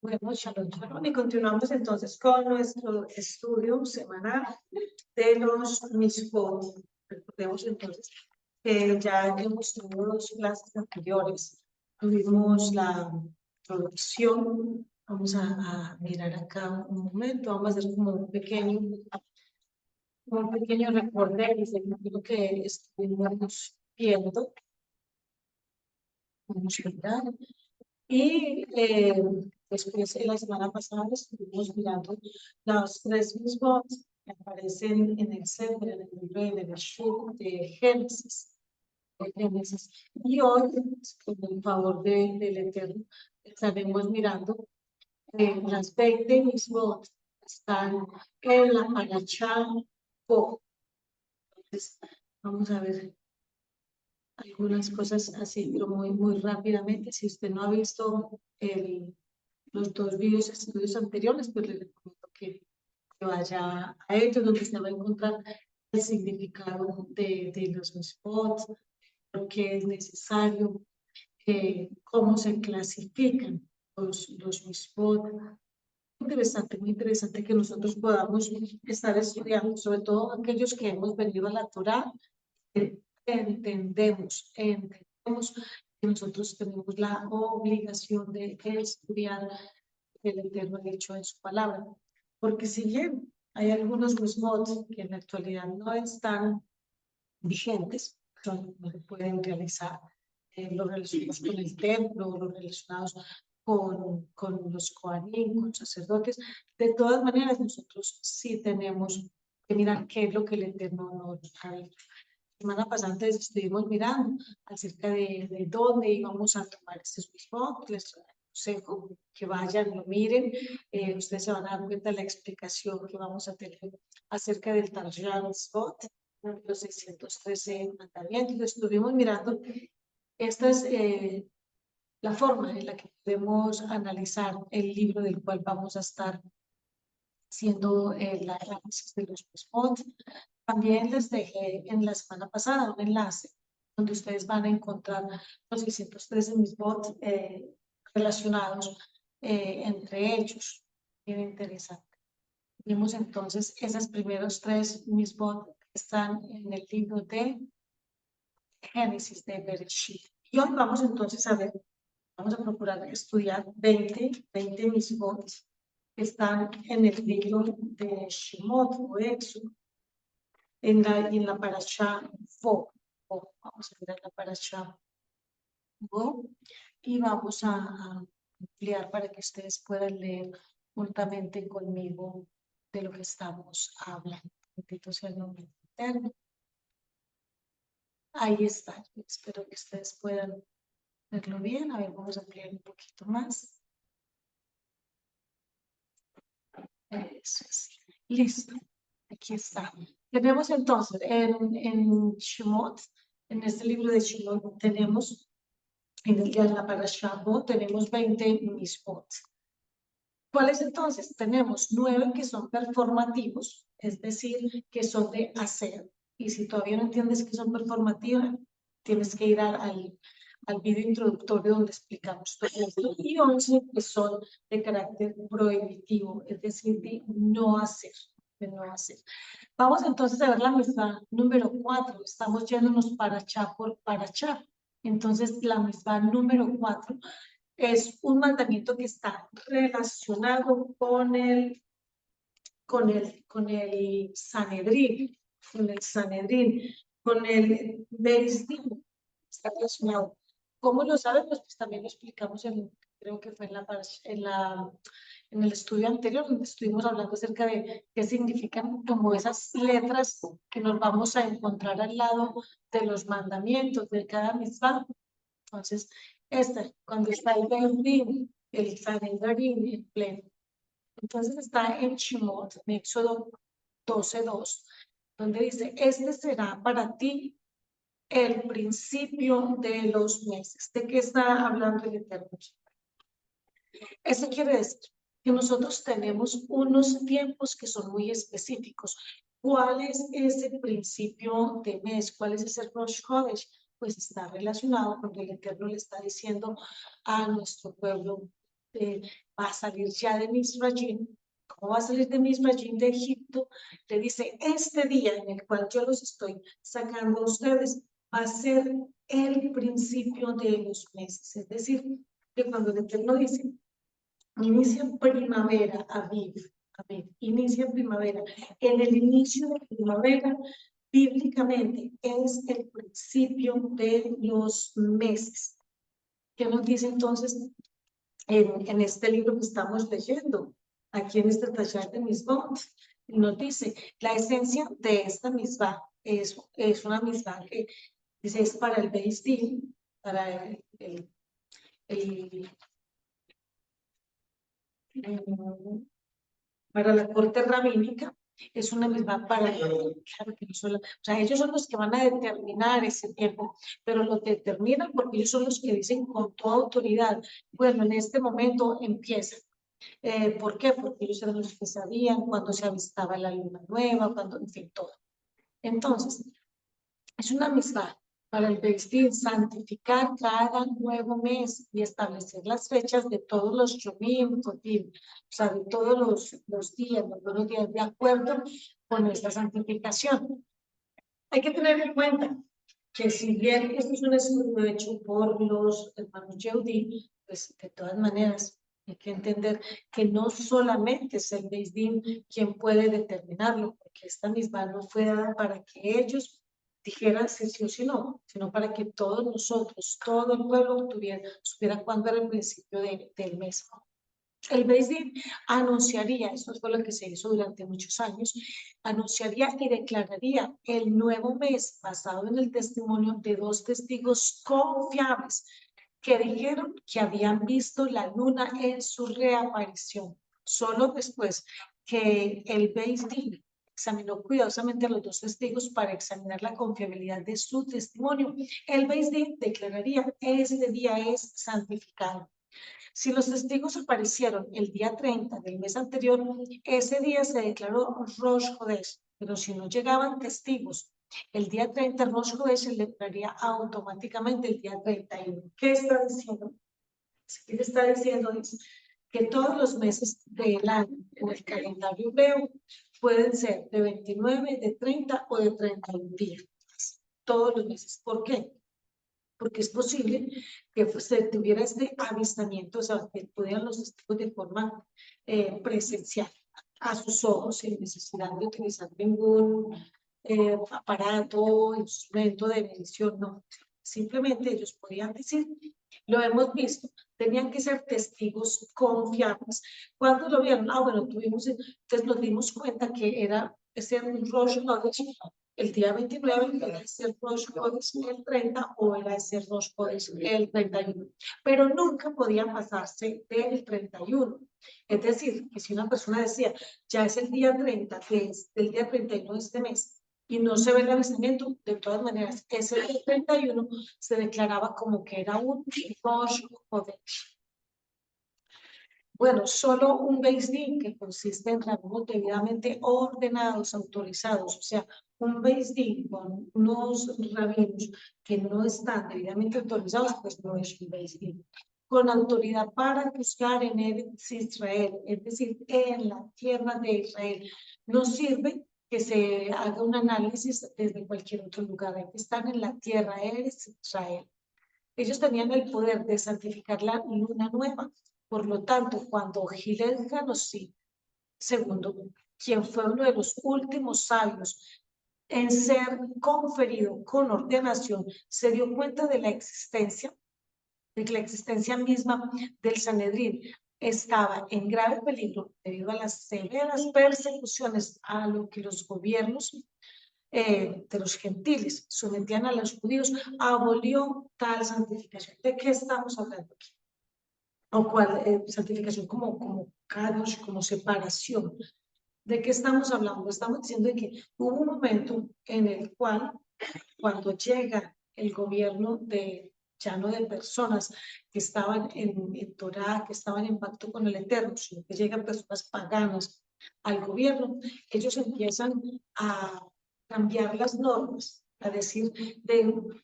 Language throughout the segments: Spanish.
Bueno, shalom, shalom. Y continuamos entonces con nuestro estudio semanal de los Mishpot. Recordemos entonces que ya hemos tenido dos clases anteriores. Tuvimos la introducción. Vamos a mirar acá un momento. Vamos a hacer como un pequeño recorderis de lo que estuvimos viendo. Vamos a mirar. Y después, la semana pasada, estuvimos mirando los tres mismos que aparecen en el centro, en el libro de Bereshit, de Génesis. Y hoy, con el favor del Eterno, estaremos mirando las 20 mismos que están en la Parashá Bo. Entonces, vamos a ver algunas cosas así, pero muy rápidamente. Si usted no ha visto los dos estudios anteriores, pues le recomiendo que vaya a ellos, donde usted va a encontrar el significado de los spots, lo que es necesario, cómo se clasifican los spots. Muy interesante que nosotros podamos estar estudiando, sobre todo aquellos que hemos venido a la Torá. Entendemos que nosotros tenemos la obligación de estudiar el Eterno hecho en su palabra, porque si bien hay algunos mismos que en la actualidad no están vigentes, no se pueden realizar los relacionados con el templo, los relacionados con los coanín, con sacerdotes. De todas maneras, nosotros sí tenemos que mirar qué es lo que el Eterno nos ha dicho. La semana pasada antes estuvimos mirando acerca de dónde íbamos a tomar estos mismos. Les aconsejo que vayan, lo miren. Ustedes se van a dar cuenta de la explicación que vamos a tener acerca del Tarjan Spot, los 613 mandamientos. Estuvimos mirando. Esta es la forma en la que podemos analizar el libro del cual vamos a estar haciendo el análisis de los mismos. También les dejé en la semana pasada un enlace donde ustedes van a encontrar los 613 misbot relacionados entre ellos. Bien interesante. Vimos entonces esos primeros tres misbot que están en el libro de Génesis de Bereshit. Y hoy vamos entonces a ver, vamos a procurar estudiar 20 misbot que están en el libro de Shemot o Éxodo. En la Parashá Bo. Vamos a mirar la Parashá Bo y vamos a ampliar para que ustedes puedan leer juntamente conmigo de lo que estamos hablando. Bendito sea el nombre eterno. Ahí está. Espero que ustedes puedan verlo bien. A ver, vamos a ampliar un poquito más. Eso es. Listo. Aquí está. Tenemos entonces en Shemot, en este libro de Shemot, tenemos en la Parashá Bo, tenemos 20 misbot. ¿Cuáles entonces? Tenemos 9 que son performativos, es decir, que son de hacer. Y si todavía no entiendes que son performativas, tienes que ir al video introductorio donde explicamos todo esto. Y 11 que son de carácter prohibitivo, es decir, de no hacer. Vamos entonces a ver la misma número 4. Estamos yéndonos parashá por parashá. Entonces, la misma número 4 es un mandamiento que está relacionado con el Sanedrín, con el Beis Din, está relacionado. ¿Cómo lo sabemos? Pues también lo explicamos creo que fue en el estudio anterior, donde estuvimos hablando acerca de qué significan como esas letras que nos vamos a encontrar al lado de los mandamientos de cada mitzvah. Entonces, cuando está el Beis-Din, el Sanedrín en pleno. Entonces está en Shemot, en Éxodo 12:2, donde dice, este será para ti el principio de los meses. ¿De qué está hablando el Eterno? Eso quiere decir que nosotros tenemos unos tiempos que son muy específicos. ¿Cuál es ese principio de mes? ¿Cuál es ese Rosh Chodesh? Pues está relacionado cuando el Eterno le está diciendo a nuestro pueblo va a salir ya de Misrayim. ¿Cómo va a salir de Misrayim de Egipto? Le dice, este día en el cual yo los estoy sacando a ustedes va a ser el principio de los meses. Es decir, que cuando el Eterno dice, inicia primavera, Aviv, inicia primavera. En el inicio de primavera, bíblicamente, es el principio de los meses. ¿Qué nos dice entonces en este libro que estamos leyendo? Aquí en este taller de Misbot, nos dice, la esencia de esta misbah es una misbah que dice, es para el Beis Din, para para la corte rabínica, es una misma para, claro que no solo, o sea, ellos son los que van a determinar ese tiempo, pero lo determinan porque ellos son los que dicen con toda autoridad, bueno, en este momento empieza. ¿Por qué? Porque ellos eran los que sabían cuándo se avistaba la luna nueva, cuándo, en fin, todo. Entonces, es una amistad para el Beis Din santificar cada nuevo mes y establecer las fechas de todos los Yomim, o sea, de todos los días, los buenos días, de acuerdo con esta santificación. Hay que tener en cuenta que si bien esto es un estudio hecho por los hermanos Yehudí, pues de todas maneras hay que entender que no solamente es el Beis Din quien puede determinarlo, porque esta misma no fue dada para que ellos dijeran si sí o si no, sino para que todos nosotros, todo el pueblo supiera cuándo era el principio del mes. El Beis Din anunciaría, esto fue lo que se hizo durante muchos años, anunciaría y declararía el nuevo mes basado en el testimonio de dos testigos confiables que dijeron que habían visto la luna en su reaparición. Solo después que el Beis Din examinó cuidadosamente a los dos testigos para examinar la confiabilidad de su testimonio, el Beis Din declararía: este día es santificado. Si los testigos aparecieron el día 30 del mes anterior, ese día se declaró Rosh Hodesh, pero si no llegaban testigos el día 30, Rosh Hodesh se declararía automáticamente el día 31. ¿Qué está diciendo? ¿Qué está diciendo? Es que todos los meses del año en el calendario hebreo pueden ser de 29, de 30 o de 31 días. Todos los meses. ¿Por qué? Porque es posible que se tuviera este avistamiento, o sea, que pudieran los testigos de forma presencial, a sus ojos, sin necesidad de utilizar ningún aparato, instrumento de medición, no. Simplemente ellos podían decir, lo hemos visto, tenían que ser testigos confiables. ¿Cuándo lo vieron? Ah, bueno, entonces nos dimos cuenta que era ese Rosh Hodesh el día 29, era ese Rosh Hodesh el 30 o era ese Rosh Hodesh el 31, pero nunca podía pasarse del 31. Es decir, que si una persona decía, ya es el día 30, que es el día 31 de este mes, y no se ve el avistamiento, de todas maneras, ese 31 se declaraba como que era un Rosh Hodesh. Bueno, solo un Beis Din que consiste en rabinos debidamente ordenados, autorizados, o sea, un Beis Din con unos rabinos que no están debidamente autorizados, pues no es un Beis Din. Con autoridad para juzgar en Israel, es decir, en la tierra de Israel. No sirve que se haga un análisis desde cualquier otro lugar, hay que estar en la tierra de Israel. Ellos tenían el poder de santificar la luna nueva. Por lo tanto, cuando Gilel Ganossi segundo, quien fue uno de los últimos sabios en ser conferido con ordenación, se dio cuenta de que la existencia misma del Sanedrín estaba en grave peligro debido a las severas persecuciones a lo que los gobiernos de los gentiles sometían a los judíos, abolió tal santificación. ¿De qué estamos hablando aquí? O cual santificación como kadosh, como separación. ¿De qué estamos hablando? Estamos diciendo que hubo un momento en el cual, cuando llega el gobierno ya no de personas que estaban en Torah, que estaban en pacto con el Eterno, sino que llegan personas paganas al gobierno, ellos empiezan a cambiar las normas, a decir,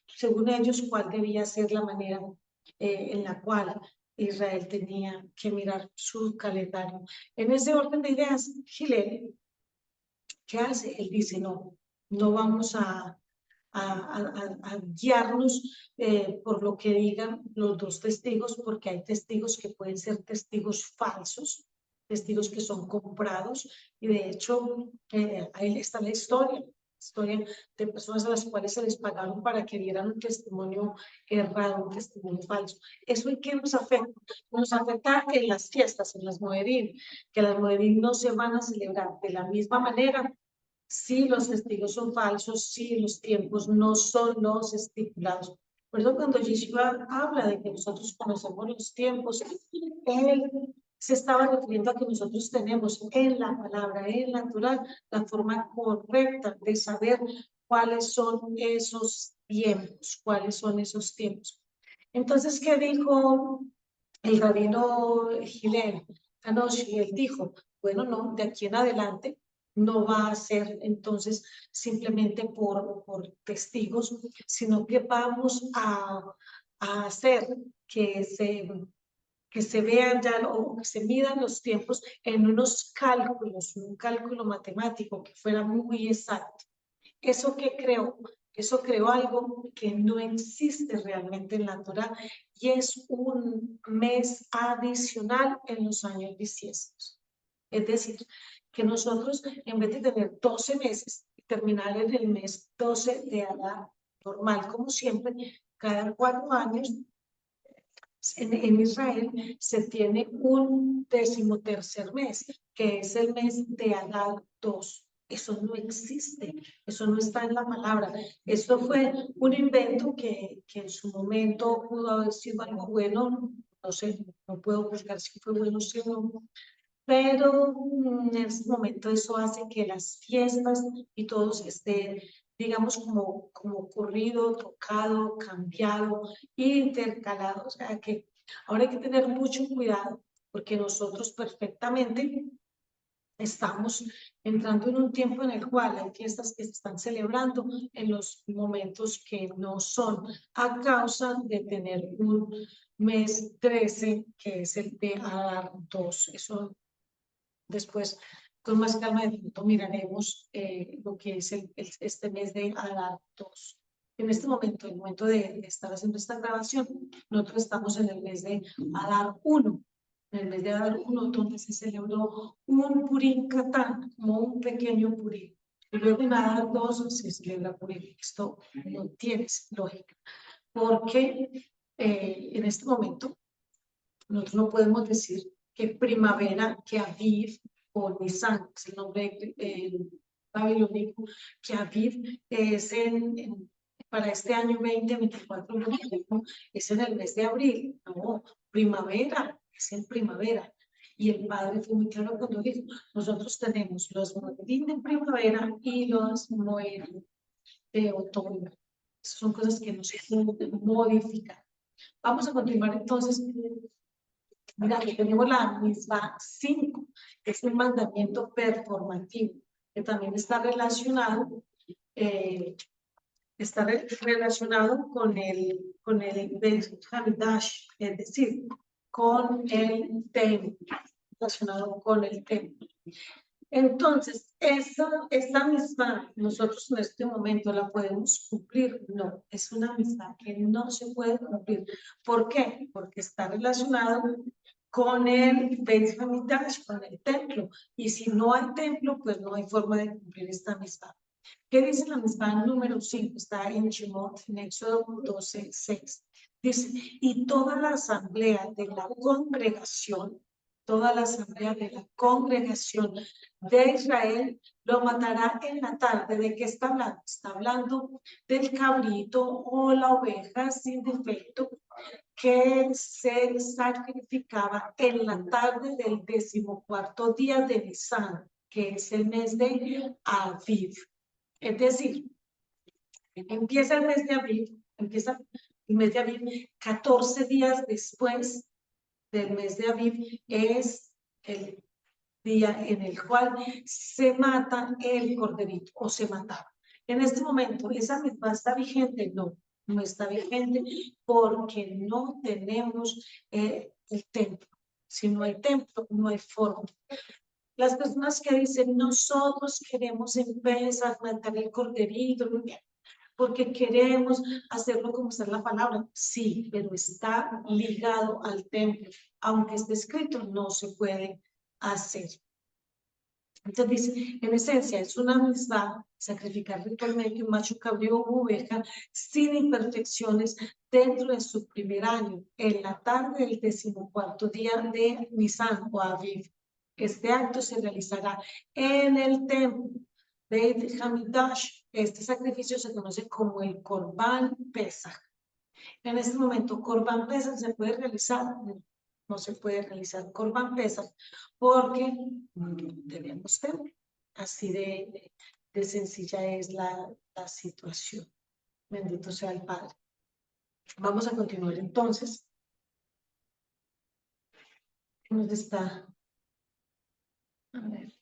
según ellos, cuál debía ser la manera en la cual Israel tenía que mirar su calendario. En ese orden de ideas, Gilel, ¿qué hace? Él dice, no, no vamos a guiarnos por lo que digan los dos testigos, porque hay testigos que pueden ser testigos falsos, testigos que son comprados, y de hecho ahí está la historia de personas a las cuales se les pagaron para que dieran un testimonio errado, un testimonio falso. ¿Eso en qué nos afecta? Nos afecta en las fiestas, en las Moedim, que las Moedim no se van a celebrar de la misma manera. Sí, los testigos son falsos, sí, los tiempos no son los estipulados. Por eso cuando Yeshua habla de que nosotros conocemos los tiempos, él se estaba refiriendo a que nosotros tenemos en la palabra, en la Torá, la forma correcta de saber cuáles son esos tiempos, cuáles son esos tiempos. Entonces, ¿qué dijo el rabino Hillel Anoshi? Él dijo, bueno, no, de aquí en adelante no va a ser entonces simplemente por testigos, sino que vamos a hacer que se vean ya o que se midan los tiempos en unos cálculos, un cálculo matemático que fuera muy exacto. ¿Eso qué creó? Eso creó algo que no existe realmente en la Torá y es un mes adicional en los años bisiestos. Es decir, que nosotros en vez de tener 12 meses y terminar en el mes 12 de Adar, normal como siempre, cada 4 años en Israel se tiene un 13º mes, que es el mes de Adar 2. Eso no existe, eso no está en la palabra. Esto fue un invento que en su momento pudo haber sido algo bueno, no sé, no puedo juzgar si fue bueno o si no, pero en este momento eso hace que las fiestas y todos estén, digamos, como corrido, tocado, cambiado, intercalado. O sea que ahora hay que tener mucho cuidado porque nosotros perfectamente estamos entrando en un tiempo en el cual hay fiestas que se están celebrando en los momentos que no son a causa de tener un mes 13 que es el de Adar 2. Eso después, con más calma de pronto miraremos lo que es este mes de Adar 2. En este momento, el momento de estar haciendo esta grabación, nosotros estamos en el mes de Adar 1. En el mes de Adar 1, donde se celebró un Purim Catán, como un pequeño Purim. Y luego en Adar 2 se celebra Purim. Esto no tiene lógica, porque en este momento nosotros no podemos decir que primavera, que Aviv o Nisan, es el nombre babilónico, que Aviv es para este año 2024, es en el mes de abril. No, primavera, es en primavera. Y el padre fue muy claro cuando dijo, nosotros tenemos los moedim de primavera y los moedim de otoño. Esas son cosas que no se pueden modificar. Vamos a continuar entonces. Mira, aquí tenemos la misma 5, es un mandamiento performativo, que también está relacionado con el Beit Hamidash, es decir, con el templo, relacionado con el templo. Entonces, esta misma, nosotros en este momento la podemos cumplir. No, es una amistad que no se puede cumplir. ¿Por qué? Porque está relacionado con el Beit Hamikdash, con el templo. Y si no hay templo, pues no hay forma de cumplir esta amistad. ¿Qué dice la amistad número 5? Está en Shemot, en Éxodo 12:6. Dice, y toda la asamblea de la congregación, de Israel lo matará en la tarde. ¿De qué está hablando? Está hablando del cabrito o la oveja sin defecto que se sacrificaba en la tarde del 14º día de Nisan, que es el mes de Aviv. Es decir, empieza el mes de abril, 14 días después del mes de Aviv es el día en el cual se mata el corderito o se mataba. En este momento, ¿esa misma está vigente? No, no está vigente porque no tenemos el templo. Si no hay templo, no hay forma. Las personas que dicen, nosotros queremos empezar a matar el corderito, porque queremos hacerlo como está la palabra. Sí, pero está ligado al templo. Aunque esté escrito, no se puede hacer. Entonces dice, en esencia, es una misma sacrificar ritualmente un macho cabrío o oveja sin imperfecciones dentro de su primer año, en la tarde del 14º día de Nisan o Aviv. Este acto se realizará en el templo de Hamidash. Este sacrificio se conoce como el Korban Pesach. En este momento, Korban Pesach se puede realizar, no se puede realizar Korban Pesach porque no tenemos templo. Así de sencilla es la situación. Bendito sea el Padre. Vamos a continuar entonces. ¿Dónde está? A ver.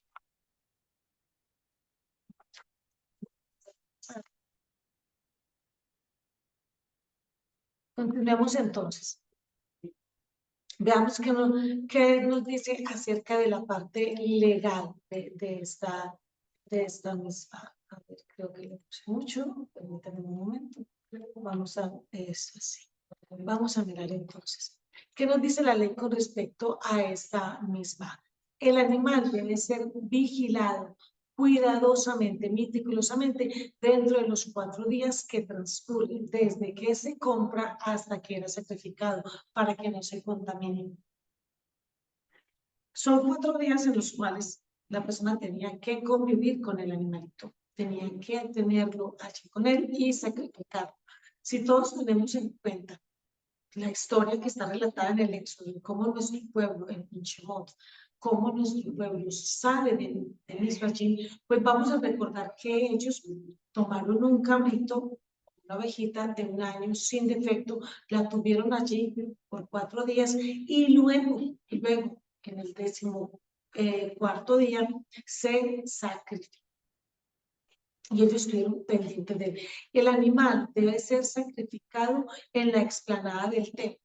Continuemos entonces. Veamos qué nos dice acerca de la parte legal de esta misma. A ver, creo que le puse mucho. Permítanme un momento. Vamos a, es así. Vamos a mirar entonces. ¿Qué nos dice la ley con respecto a esta misma? El animal debe ser vigilado cuidadosamente, meticulosamente, dentro de los 4 días que transcurren desde que se compra hasta que era sacrificado, para que no se contamine. Son 4 días en los cuales la persona tenía que convivir con el animalito, tenía que tenerlo allí con él y sacrificarlo. Si todos tenemos en cuenta la historia que está relatada en el Éxodo, cómo nuestro pueblo en Shemot, cómo nuestro pueblo sale de Misrachim, pues vamos a recordar que ellos tomaron un cabrito, una ovejita de 1 año sin defecto, la tuvieron allí por 4 días y luego en el 14º día se sacrificó. Y ellos estuvieron pendientes de él. El animal debe ser sacrificado en la explanada del templo.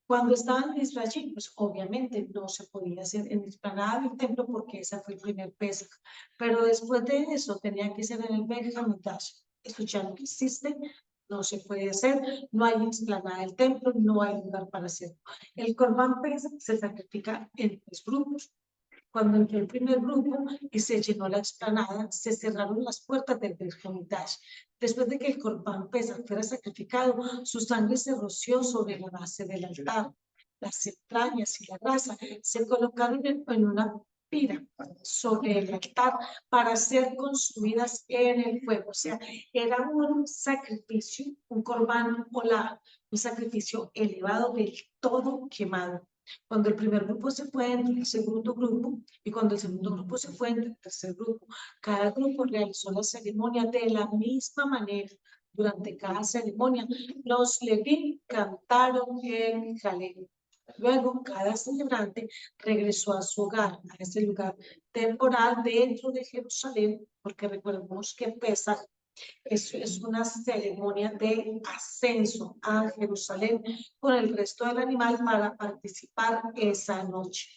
Cuando estaban en Israel, pues obviamente no se podía hacer en la explanada del templo porque ese fue el primer Pesach. Pero después de eso tenía que ser en el Beit Hamikdash. Eso ya no existe, no se puede hacer, no hay explanada del templo, no hay lugar para hacerlo. El Corban Pesach se sacrifica en 3 grupos. Cuando entró el primer grupo y se llenó la explanada, se cerraron las puertas del Beit Hamikdash. Después de que el Corban Pesach fuera sacrificado, su sangre se roció sobre la base del altar. Las entrañas y la grasa se colocaron en una pira sobre el altar para ser consumidas en el fuego. O sea, era un sacrificio, un Corban Olá, un sacrificio elevado del todo quemado. Cuando el primer grupo se fue, entró el segundo grupo, y cuando el segundo grupo se fue, entró el tercer grupo. Cada grupo realizó la ceremonia de la misma manera. Durante cada ceremonia, los Leví cantaron el jaleo. Luego, cada celebrante regresó a su hogar, a ese lugar temporal dentro de Jerusalén, porque recordemos que Pesach es una ceremonia de ascenso a Jerusalén con el resto del animal para participar esa noche.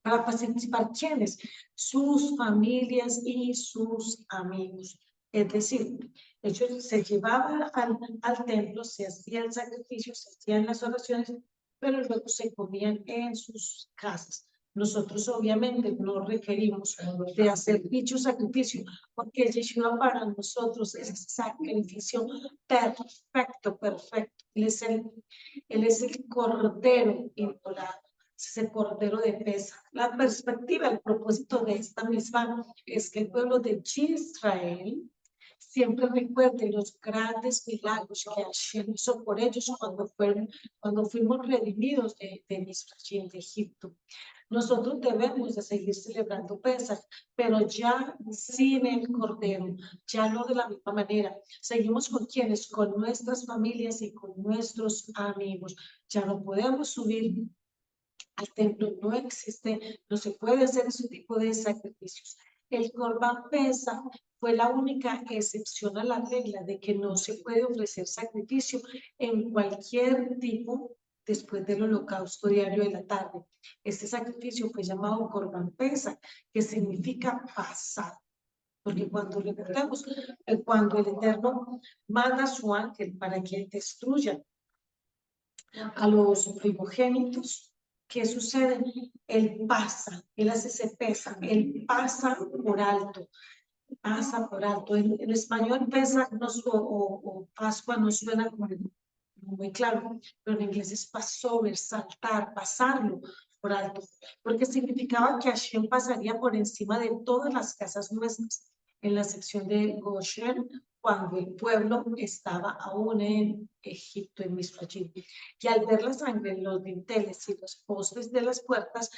¿Para participar quiénes? Sus familias y sus amigos. Es decir, ellos se llevaban al templo, se hacía el sacrificio, se hacían las oraciones, pero luego se comían en sus casas. Nosotros obviamente no requerimos de hacer dicho sacrificio, porque el Yeshua para nosotros es el sacrificio perfecto, perfecto. Él es el cordero inmolado, es el cordero de Pesach. La perspectiva, el propósito de esta misma es que el pueblo de Israel siempre recuerde los grandes milagros que Hashem hizo por ellos cuando fuimos redimidos de Misrachim, de Egipto. Nosotros debemos de seguir celebrando Pesach, pero ya sin el Cordero, ya no de la misma manera. Seguimos con quienes, con nuestras familias y con nuestros amigos. Ya no podemos subir al templo, no existe, no se puede hacer ese tipo de sacrificios. El Corban Pesach fue la única excepción a la regla de que no se puede ofrecer sacrificio en cualquier tipo después del holocausto diario de la tarde. Este sacrificio fue llamado Corban Pesach, que significa pasar. Porque cuando recordamos, cuando el Eterno manda a su ángel para que destruya a los primogénitos, ¿qué sucede? Él pasa, él hace ese pesa, él pasa por alto, pasa por alto. En español pesa no, o Pascua no suena como muy claro, pero en inglés es Passover, saltar, pasarlo por alto, porque significaba que Hashem pasaría por encima de todas las casas nuestras en la sección de Goshen, cuando el pueblo estaba aún en Egipto, en Misrachim. Y al ver la sangre en los dinteles y los postes de las puertas,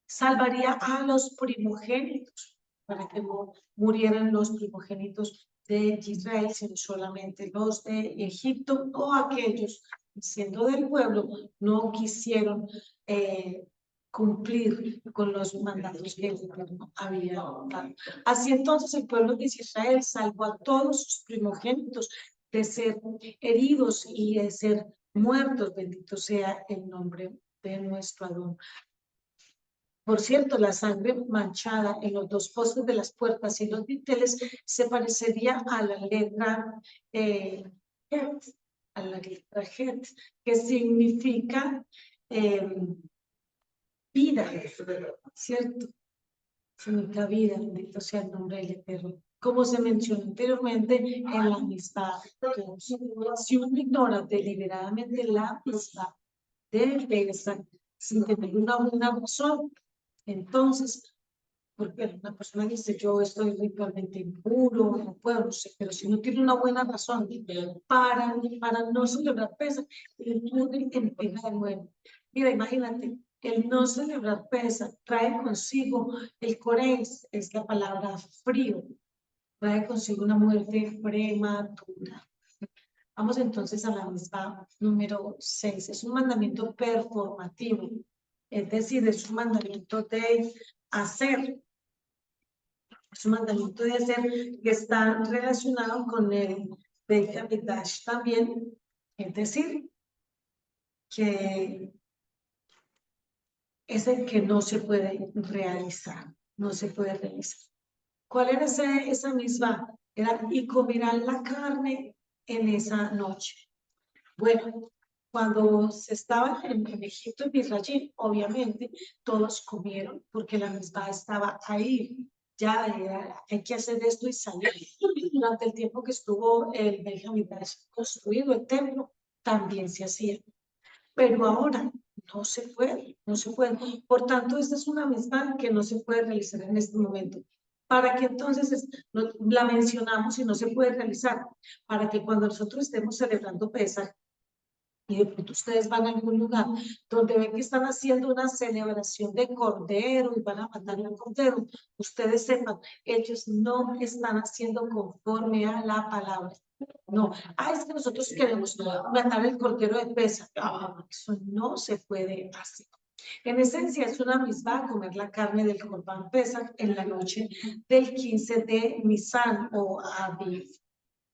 salvaría a los primogénitos, para que no murieran los primogénitos de Israel, sino solamente los de Egipto o aquellos, siendo del pueblo, no quisieron cumplir con los mandatos que el Eterno había dado. Así entonces el pueblo de Israel salvó a todos sus primogénitos de ser heridos y de ser muertos. Bendito sea el nombre de nuestro Adón. Por cierto, la sangre manchada en los dos postes de las puertas y los dinteles se parecería a la letra Het, a la letra Het, que significa vida, ¿cierto? Significa vida, bendito sea el nombre del Eterno. Como se mencionó anteriormente en la amistad, si uno ignora deliberadamente la amistad de Pesach sin tener una buena razón, entonces, porque una persona dice, yo estoy ritualmente impuro, no puedo, no sé, pero si no tiene una buena razón para no celebrar Pesach, el puede empieza de nuevo. Mira, imagínate, el no celebrar Pesach trae consigo el coréis, es la palabra frío, trae consigo una muerte prematura. Vamos entonces a la misma número 6. Es un mandamiento performativo, es decir, es un mandamiento de hacer. Es un mandamiento de hacer que está relacionado con el Beit HaMikdash también, es decir, que es el que no se puede realizar, no se puede realizar. ¿Cuál era esa misma? Era y comerán la carne en esa noche. Bueno, cuando se estaba en Egipto, en Israel, obviamente todos comieron porque la misma estaba ahí. Ya hay que hacer esto y salir. Durante el tiempo que estuvo el Beit HaMikdash construido, el templo, también se hacía. Pero ahora no se puede, no se puede. Por tanto, esta es una misma que no se puede realizar en este momento. Para que entonces la mencionamos y no se puede realizar, para que cuando nosotros estemos celebrando Pesach, y de pronto ustedes van a algún lugar donde ven que están haciendo una celebración de cordero y van a matar un cordero, ustedes sepan, ellos no están haciendo conforme a la palabra. No, es que nosotros queremos matar el cordero de Pesach. Eso no se puede hacer. En esencia, es una misma comer la carne del Corban Pesach en la noche del 15 de Nisan o Aviv.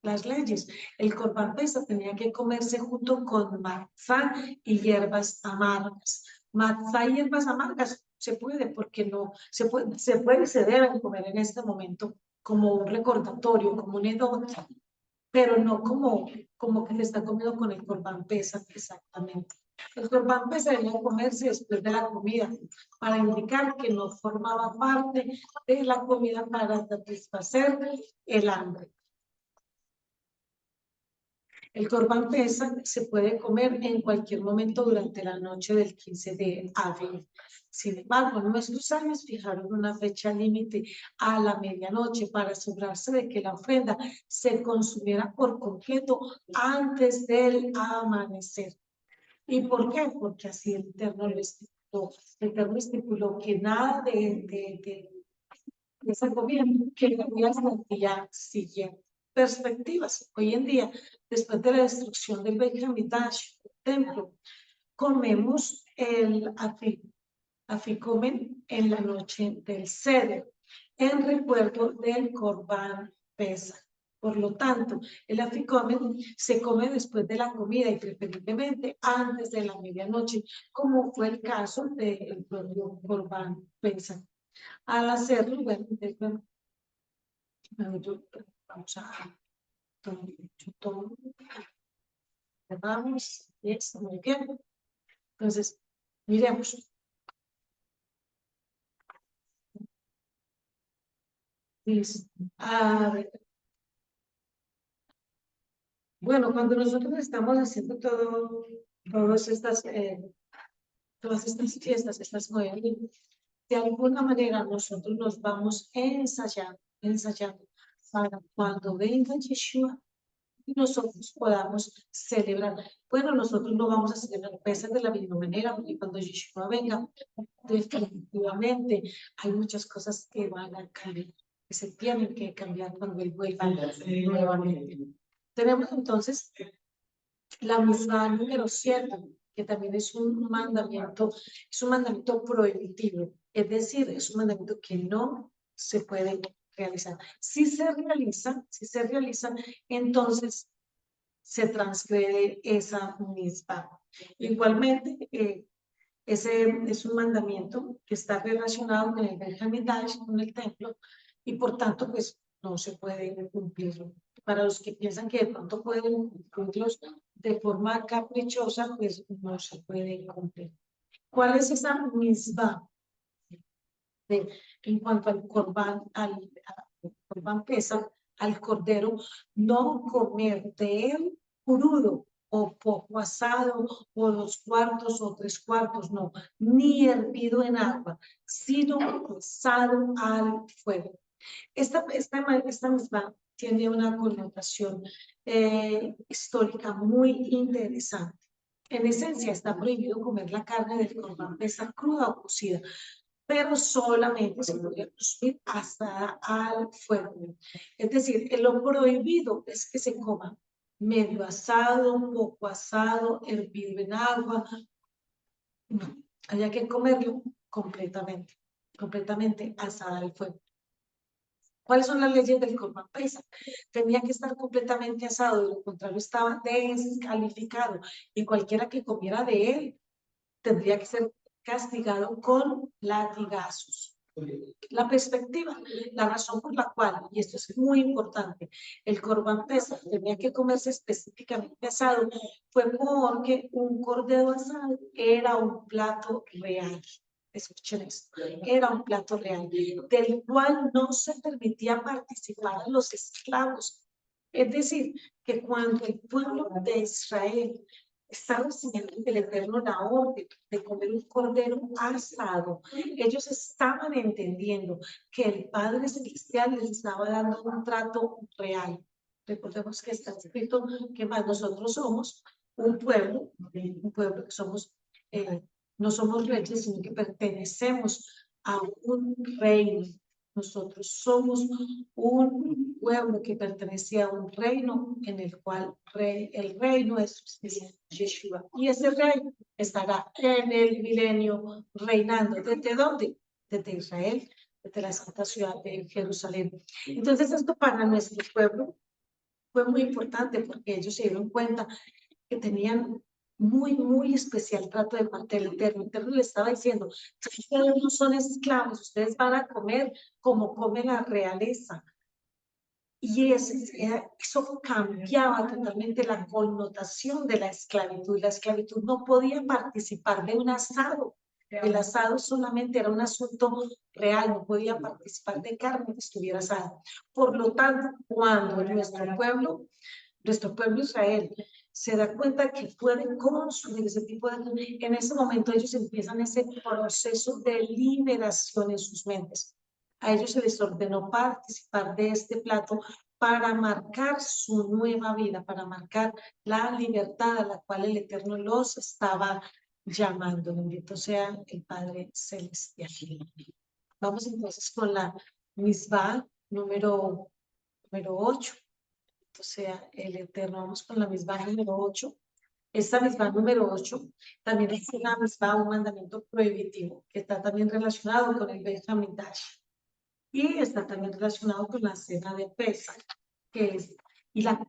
Las leyes. El Corban Pesach tenía que comerse junto con matzá y hierbas amargas. Matzá y hierbas amargas se puede, porque no se puede y se deben comer en este momento como un recordatorio, como un edota, pero no como que se está comiendo con el Corban Pesach exactamente. El Corban Pesach debía comerse después de la comida para indicar que no formaba parte de la comida para satisfacer el hambre. El Corban Pesach se puede comer en cualquier momento durante la noche del 15 de abril. Sin embargo, nuestros sabios fijaron una fecha límite a la medianoche para asegurarse de que la ofrenda se consumiera por completo antes del amanecer. ¿Y por qué? Porque así el Eterno lo estipuló. El Eterno estipuló que nada de esa comida que comía hasta el día siguiente. Perspectivas. Hoy en día, después de la destrucción del Beit HaMikdash, el templo, comemos el aficomen en la noche del Seder, en recuerdo del Corban Pesach. Por lo tanto, el afikomen se come después de la comida y preferiblemente antes de la medianoche, como fue el caso del propio Corban Pesa. Al hacerlo, bueno, vamos a tomar, cerramos, y está muy bien. Entonces, miremos. A ver. Bueno, cuando nosotros estamos haciendo todas estas fiestas, estas movimientos, de alguna manera nosotros nos vamos ensayando para cuando venga Yeshua y nosotros podamos celebrar. Bueno, nosotros no vamos a celebrar pesas de la misma manera, porque cuando Yeshua venga, definitivamente hay muchas cosas que van a cambiar, que se tienen que cambiar cuando Él vuelva nuevamente. Tenemos entonces la misma número 7, que también es un mandamiento prohibitivo, es decir, es un mandamiento que no se puede realizar. Si se realiza, entonces se transgrede esa misma. Igualmente, ese es un mandamiento que está relacionado con el Beit HaMikdash, con el templo, y por tanto, pues no se puede cumplir. Para los que piensan que de pronto pueden cumplirlos de forma caprichosa, pues no se puede cumplir. ¿Cuál es esa misma en cuanto al Corban Pesa, al cordero? No comer de él crudo o poco asado o 2 cuartos o 3 cuartos, no, ni hervido en agua, sino asado al fuego. Esta misma tiene una connotación histórica muy interesante. En esencia, está prohibido comer la carne del Corban Pesa cruda o cocida, pero solamente se podría consumir asada al fuego. Es decir, lo prohibido es que se coma medio asado, poco asado, hervido en agua. No, había que comerlo completamente asada al fuego. ¿Cuáles son las leyes del Corban Pesa? Tenía que estar completamente asado, de lo contrario estaba descalificado, y cualquiera que comiera de él tendría que ser castigado con latigazos. La perspectiva, la razón por la cual, y esto es muy importante, el Corban Pesa tenía que comerse específicamente asado, fue porque un cordero asado era un plato real. Escuchen esto, era un plato real, del cual no se permitía participar a los esclavos. Es decir, que cuando el pueblo de Israel estaba recibiendo del Eterno la orden de comer un cordero asado, ellos estaban entendiendo que el Padre Celestial les estaba dando un trato real. Recordemos que está escrito que más nosotros somos un pueblo que somos, no somos reyes, sino que pertenecemos a un reino. Nosotros somos un pueblo que pertenecía a un reino en el cual el reino es Yeshua. Y ese reino estará en el milenio reinando. ¿Desde dónde? Desde Israel, desde la santa ciudad de Jerusalén. Entonces esto para nuestro pueblo fue muy importante porque ellos se dieron cuenta que tenían muy especial trato de parte del Eterno. El Eterno le estaba diciendo, ustedes no son esclavos, ustedes van a comer como come la realeza. Y eso cambiaba totalmente la connotación de la esclavitud. La esclavitud no podía participar de un asado. El asado solamente era un asunto real, no podía participar de carne que estuviera asada. Por lo tanto, cuando nuestro pueblo Israel se da cuenta que pueden consumir ese tipo de... En ese momento ellos empiezan ese proceso de liberación en sus mentes. A ellos se les ordenó participar de este plato para marcar su nueva vida, para marcar la libertad a la cual el Eterno los estaba llamando. Bendito sea el Padre Celestial. Vamos entonces con la misbah número 8. O sea, el Eterno. Vamos con la misbah número 8. Esta misbah número 8 también es una misbah, un mandamiento prohibitivo, que está también relacionado con el Beit HaMikdash y está también relacionado con la cena de Pesach. que es, y la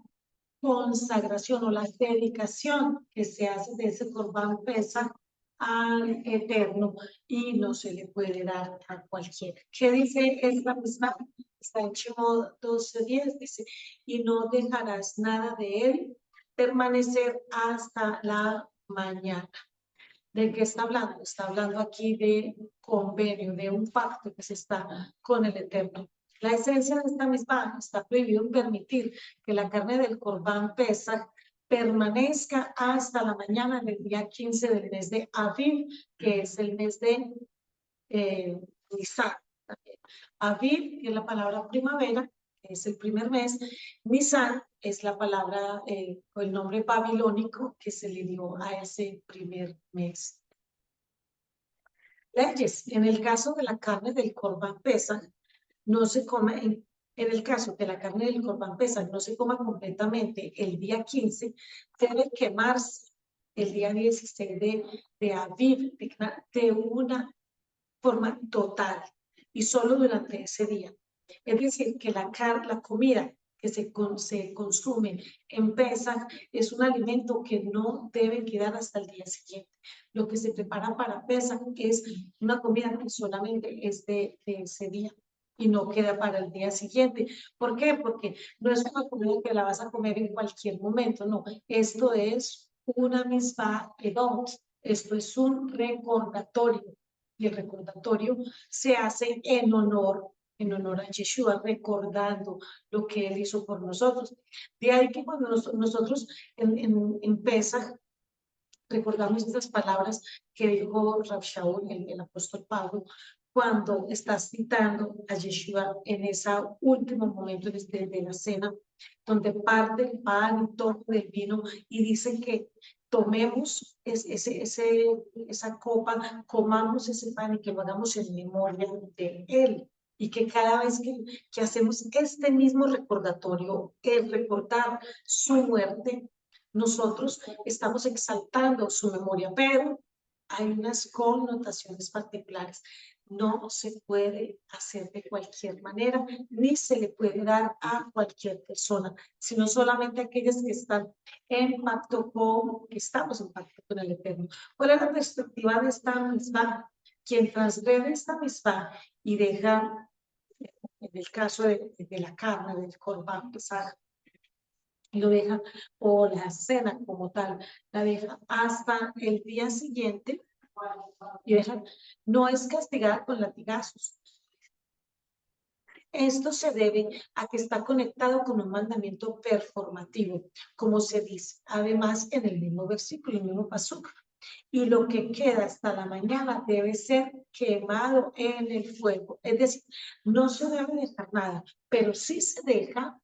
consagración o la dedicación que se hace de ese Corbán Pesaj al Eterno y no se le puede dar a cualquiera. ¿Qué dice esta misma? Está en Shemot 12:10, dice, y no dejarás nada de él permanecer hasta la mañana. ¿De qué está hablando? Está hablando aquí de convenio, de un pacto que se está con el Eterno. La esencia de esta misma está prohibido permitir que la carne del Corbán Pesaj permanezca hasta la mañana del día 15 del mes de Aviv, que es el mes de Nisan. Aviv es la palabra primavera, que es el primer mes. Nisan es la palabra o el nombre babilónico que se le dio a ese primer mes. Leyes. En el caso de la carne del Corbán Pesaj, no se come, en el caso que la carne del Corbán Pesaj no se coma completamente el día 15, debe quemarse el día 16 de Aviv de una forma total y solo durante ese día. Es decir, que la comida que se consume en Pesaj es un alimento que no debe quedar hasta el día siguiente. Lo que se prepara para Pesaj es una comida que solamente es de ese día y no queda para el día siguiente. ¿Por qué? Porque no es una comida que la vas a comer en cualquier momento, no. Esto es una misma edot, esto es un recordatorio. Y el recordatorio se hace en honor a Yeshua, recordando lo que Él hizo por nosotros. De ahí que cuando nosotros en Pesaj recordamos estas palabras que dijo Rav Shaul, el apóstol Pablo, cuando está citando a Yeshua en ese último momento de la cena, donde parte el pan y toca el vino y dice que tomemos esa copa, comamos ese pan y que lo hagamos en memoria de Él. Y que cada vez que hacemos este mismo recordatorio, el recordar su muerte, nosotros estamos exaltando su memoria, pero hay unas connotaciones particulares. No se puede hacer de cualquier manera, ni se le puede dar a cualquier persona, sino solamente a aquellas que están en pacto que estamos en pacto con el Eterno. ¿Cuál es la perspectiva de esta misma? Quien transgrede esta misma y deja, en el caso de la carne, del Corbán Pesaj, lo deja, o la cena como tal, la deja hasta el día siguiente y deja, no es castigar con latigazos. Esto se debe a que está conectado con un mandamiento performativo, como se dice, además en el mismo versículo, el mismo pasuk. Y lo que queda hasta la mañana debe ser quemado en el fuego. Es decir, no se debe dejar nada, pero sí se deja,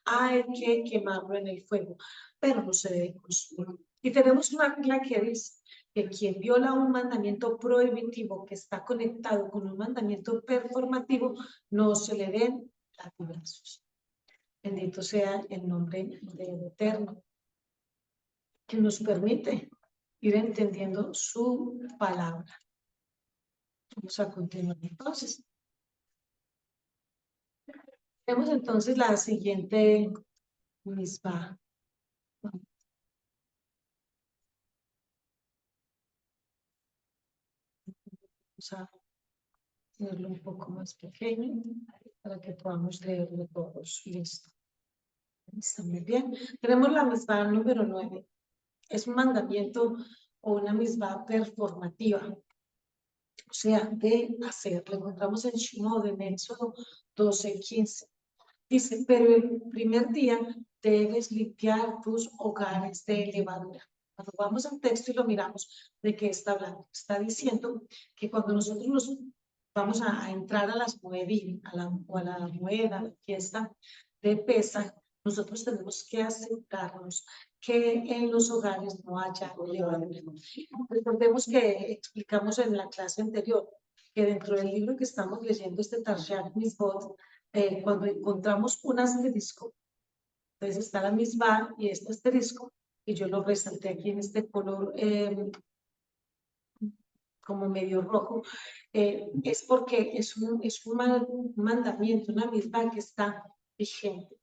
hay que quemarlo en el fuego, pero no se debe consumir. Y tenemos una regla que dice que quien viola un mandamiento prohibitivo que está conectado con un mandamiento performativo, no se le den latigazos. Bendito sea el nombre del Eterno, que nos permite ir entendiendo su palabra. Vamos a continuar entonces. Vemos entonces la siguiente misma. Vamos a hacerlo un poco más pequeño para que podamos leerlo todos. Listo. Está muy bien. Tenemos la misma número 9. Es un mandamiento o una misma performativa. O sea, de hacer. Lo encontramos en Shemot, en Éxodo 12:15. Dice, pero el primer día debes limpiar tus hogares de levadura. Cuando vamos al texto y lo miramos, ¿de qué está hablando? Está diciendo que cuando nosotros nos vamos a entrar a las moedín, a la moeda, a la fiesta de Pesaj, nosotros tenemos que asegurarnos que en los hogares no haya levadura. Recordemos que explicamos en la clase anterior que dentro del libro que estamos leyendo, este Tarshat Mitzvot, cuando encontramos un asterisco, entonces está la misma y este asterisco, y yo lo resalté aquí en este color como medio rojo, es porque es un mandamiento, una misma que está vigente.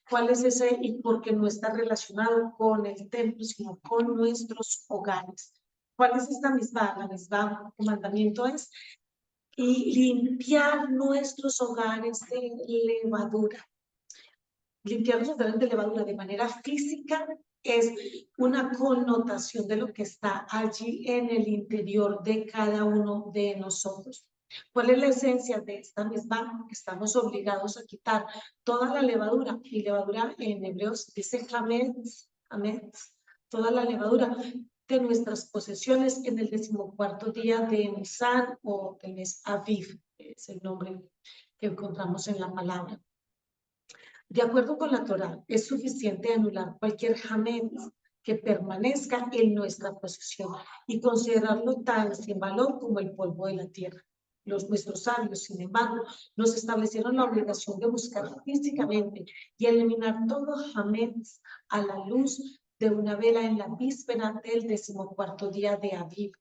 ¿Cuál es ese? Y porque no está relacionado con el templo, sino con nuestros hogares. ¿Cuál es esta misma? La misma mandamiento es limpiar nuestros hogares de levadura. Limpiar los hogares de levadura de manera física es una connotación de lo que está allí en el interior de cada uno de nosotros. ¿Cuál es la esencia de esta misma? Estamos obligados a quitar toda la levadura, y levadura en hebreos dice hametz, toda la levadura de nuestras posesiones en el 14º día de Nisan o del mes Aviv, es el nombre que encontramos en la palabra. De acuerdo con la Torá, es suficiente anular cualquier hametz que permanezca en nuestra posesión y considerarlo tan sin valor como el polvo de la tierra. Nuestros sabios, sin embargo, nos establecieron la obligación de buscar físicamente y eliminar todo hametz a la luz de una vela en la víspera del 14º día de Aviv.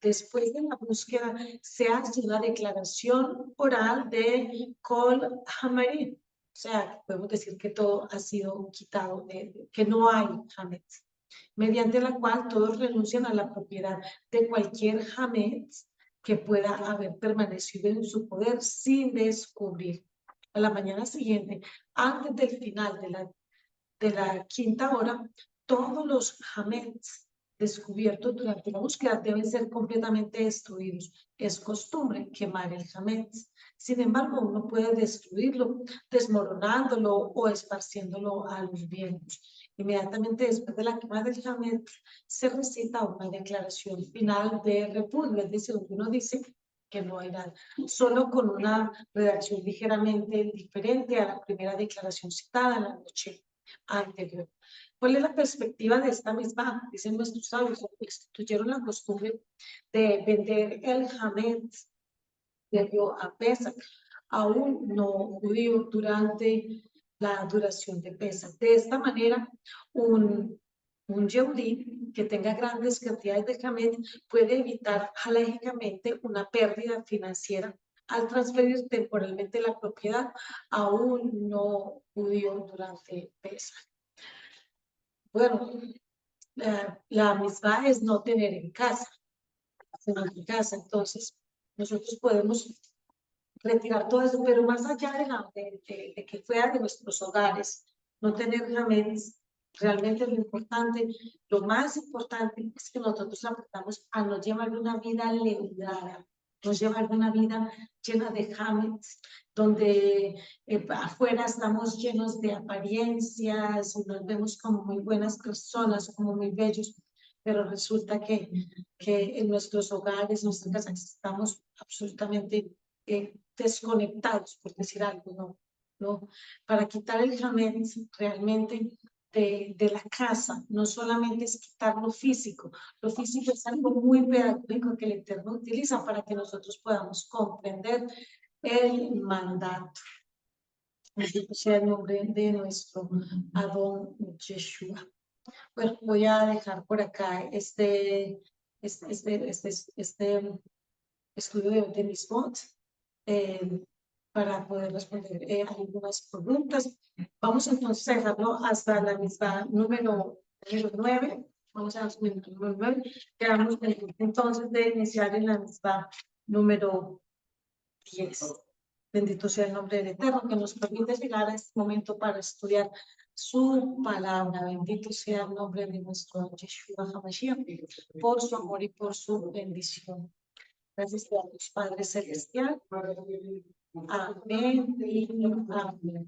Después de la búsqueda, se hace una declaración oral de Kol Hamarim. O sea, podemos decir que todo ha sido quitado, que no hay hametz, mediante la cual todos renuncian a la propiedad de cualquier hametz que pueda haber permanecido en su poder sin descubrir. A la mañana siguiente, antes del final de la 5ª hora, todos los hametz descubiertos durante la búsqueda deben ser completamente destruidos. Es costumbre quemar el hametz. Sin embargo, uno puede destruirlo desmoronándolo o esparciéndolo a los vientos. Inmediatamente después de la quema del hametz se recita una declaración final de repudio, es decir, uno dice que no hay nada, solo con una redacción ligeramente diferente a la primera declaración citada la noche anterior. ¿Cuál es la perspectiva de esta misma? Dicen nuestros sabios, instituyeron la costumbre de vender el hametz debido a Pesach a un no judío durante la duración de Pesach. De esta manera, un yehudí que tenga grandes cantidades de hametz puede evitar halajicamente una pérdida financiera al transferir temporalmente la propiedad a un no judío durante Pesach. Bueno, la misma es no tener en casa, entonces nosotros podemos retirar todo eso, pero más allá de que fuera de nuestros hogares, no tener hametz, realmente lo más importante es que nosotros aprendamos a no llevar una vida leudada, no llevar una vida llena de hametz, donde afuera estamos llenos de apariencias, nos vemos como muy buenas personas, como muy bellos, pero resulta que en nuestros hogares, en nuestras casas, estamos absolutamente desconectados, por decir algo, ¿no? Para quitar el hametz realmente de la casa, no solamente es quitar lo físico es algo muy pedagógico que el Eterno utiliza para que nosotros podamos comprender el mandato. Bendito sea el nombre de nuestro Adón Yeshua. Bueno, voy a dejar por acá este estudio de Mismot para poder responder algunas preguntas. Vamos entonces a dejarlo hasta la misma número 9. Vamos a la número 9. Quedamos entonces de iniciar en la misma número 10. Bendito sea el nombre del Eterno que nos permite llegar a este momento para estudiar su palabra. Bendito sea el nombre de nuestro Yeshua HaMashiach por su amor y por su bendición. Gracias a Dios Padre Celestial. Amén y amén.